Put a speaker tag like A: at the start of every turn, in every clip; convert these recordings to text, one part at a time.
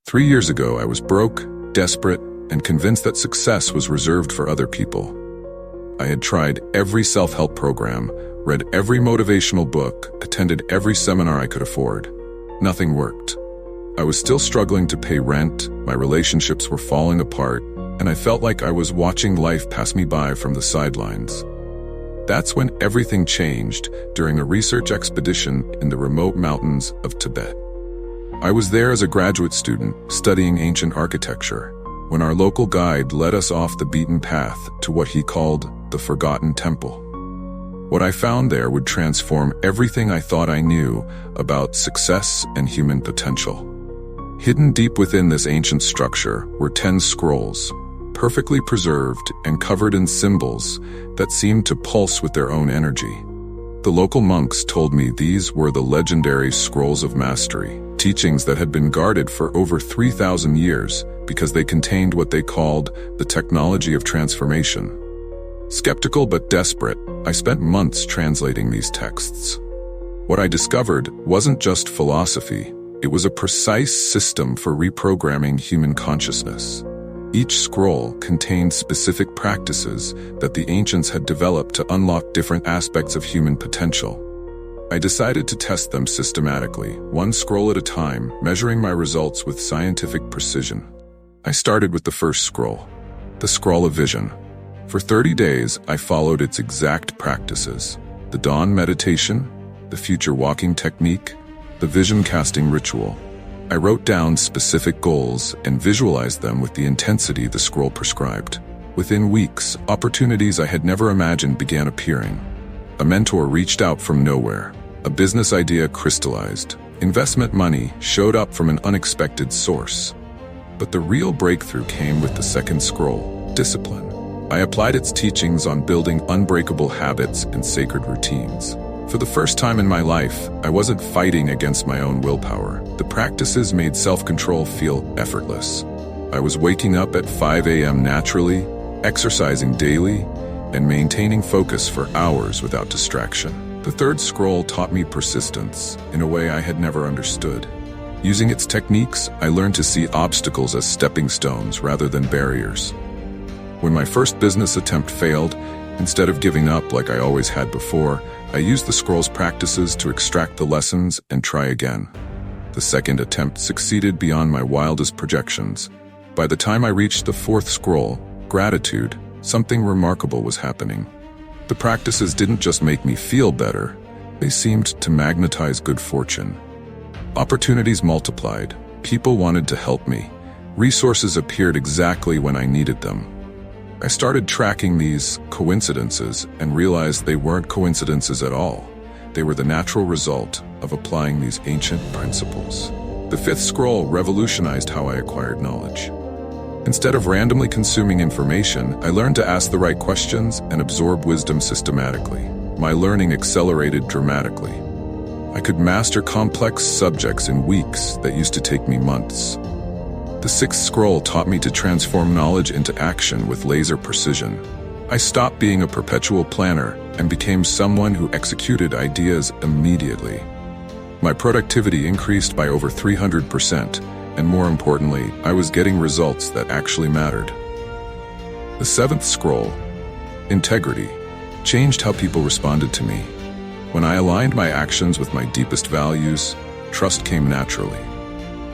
A: 3 years ago, I was broke, desperate, and convinced that success was reserved for other people. I had tried every self-help program, read every motivational book, attended every seminar I could afford. Nothing worked. I was still struggling to pay rent, my relationships were falling apart, and I felt like I was watching life pass me by from the sidelines. That's when everything changed during a research expedition in the remote mountains of Tibet. I was there as a graduate student, studying ancient architecture, when our local guide led us off the beaten path to what he called the Forgotten Temple. What I found there would transform everything I thought I knew about success and human potential. Hidden deep within this ancient structure were 10 scrolls, perfectly preserved and covered in symbols that seemed to pulse with their own energy. The local monks told me these were the legendary Scrolls of Mastery, teachings that had been guarded for over 3,000 years because they contained what they called the technology of transformation. Skeptical but desperate, I spent months translating these texts. What I discovered wasn't just philosophy, it was a precise system for reprogramming human consciousness. Each scroll contained specific practices that the ancients had developed to unlock different aspects of human potential. I decided to test them systematically, one scroll at a time, measuring my results with scientific precision. I started with the first scroll, the Scroll of Vision. For 30 days, I followed its exact practices: the dawn meditation, the future walking technique, the vision casting ritual. I wrote down specific goals and visualized them with the intensity the scroll prescribed. Within weeks, opportunities I had never imagined began appearing. A mentor reached out from nowhere. A business idea crystallized. Investment money showed up from an unexpected source. But the real breakthrough came with the second scroll, discipline. I applied its teachings on building unbreakable habits and sacred routines. For the first time in my life, I wasn't fighting against my own willpower. The practices made self-control feel effortless. I was waking up at 5 a.m. naturally, exercising daily, and maintaining focus for hours without distraction. The third scroll taught me persistence in a way I had never understood. Using its techniques, I learned to see obstacles as stepping stones rather than barriers. When my first business attempt failed, instead of giving up like I always had before, I used the scroll's practices to extract the lessons and try again. The second attempt succeeded beyond my wildest projections. By the time I reached the fourth scroll, gratitude, something remarkable was happening. The practices didn't just make me feel better, they seemed to magnetize good fortune. Opportunities multiplied, people wanted to help me, resources appeared exactly when I needed them. I started tracking these coincidences and realized they weren't coincidences at all. They were the natural result of applying these ancient principles. The fifth scroll revolutionized how I acquired knowledge. Instead of randomly consuming information, I learned to ask the right questions and absorb wisdom systematically. My learning accelerated dramatically. I could master complex subjects in weeks that used to take me months. The sixth scroll taught me to transform knowledge into action with laser precision. I stopped being a perpetual planner and became someone who executed ideas immediately. My productivity increased by over 300%, and more importantly, I was getting results that actually mattered. The seventh scroll, integrity, changed how people responded to me. When I aligned my actions with my deepest values, trust came naturally.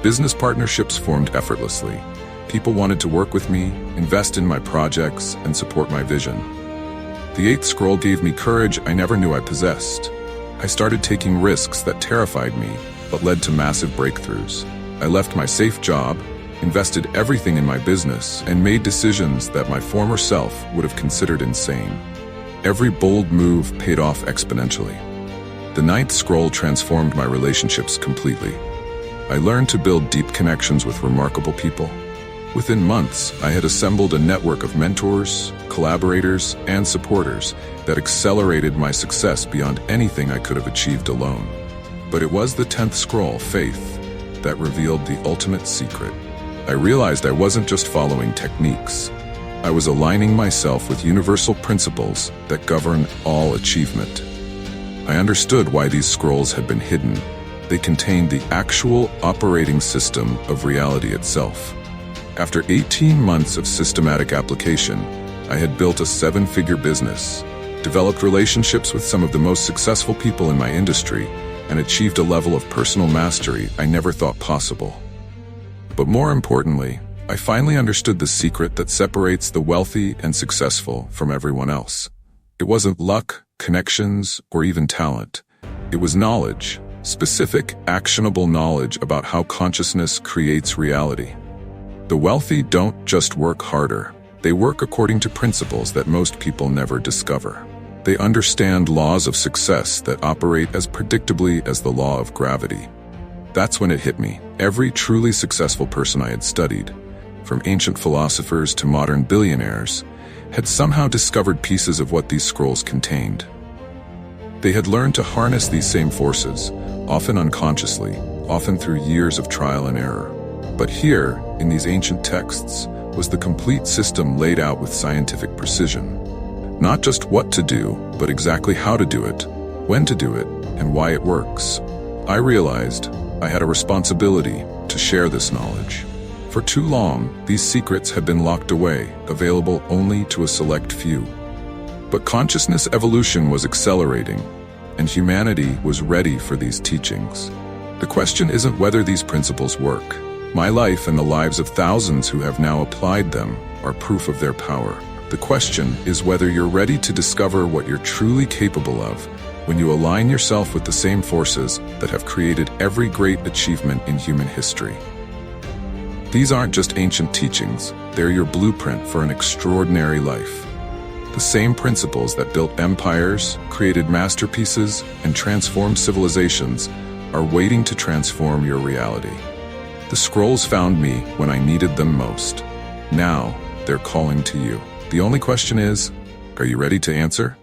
A: Business partnerships formed effortlessly. People wanted to work with me, invest in my projects, and support my vision. The eighth scroll gave me courage I never knew I possessed. I started taking risks that terrified me, but led to massive breakthroughs. I left my safe job, invested everything in my business, and made decisions that my former self would have considered insane. Every bold move paid off exponentially. The ninth scroll transformed my relationships completely. I learned to build deep connections with remarkable people. Within months, I had assembled a network of mentors, collaborators, and supporters that accelerated my success beyond anything I could have achieved alone. But it was the 10th scroll, faith, that revealed the ultimate secret. I realized I wasn't just following techniques. I was aligning myself with universal principles that govern all achievement. I understood why these scrolls had been hidden, They contained the actual operating system of reality itself. After 18 months of systematic application, I had built a 7-figure business, developed relationships with some of the most successful people in my industry, and achieved a level of personal mastery I never thought possible. But more importantly, I finally understood the secret that separates the wealthy and successful from everyone else. It wasn't luck, connections, or even talent. It was knowledge, specific, actionable knowledge about how consciousness creates reality. The wealthy don't just work harder. They work according to principles that most people never discover. They understand laws of success that operate as predictably as the law of gravity. That's when it hit me. Every truly successful person I had studied, from ancient philosophers to modern billionaires, had somehow discovered pieces of what these scrolls contained. They had learned to harness these same forces, often unconsciously, often through years of trial and error. But here, in these ancient texts, was the complete system laid out with scientific precision. Not just what to do, but exactly how to do it, when to do it, and why it works. I realized I had a responsibility to share this knowledge. For too long, these secrets had been locked away, available only to a select few. But consciousness evolution was accelerating, and humanity was ready for these teachings. The question isn't whether these principles work. My life and the lives of thousands who have now applied them are proof of their power. The question is whether you're ready to discover what you're truly capable of when you align yourself with the same forces that have created every great achievement in human history. These aren't just ancient teachings, they're your blueprint for an extraordinary life. The same principles that built empires, created masterpieces, and transformed civilizations are waiting to transform your reality. The scrolls found me when I needed them most. Now, they're calling to you. The only question is, are you ready to answer?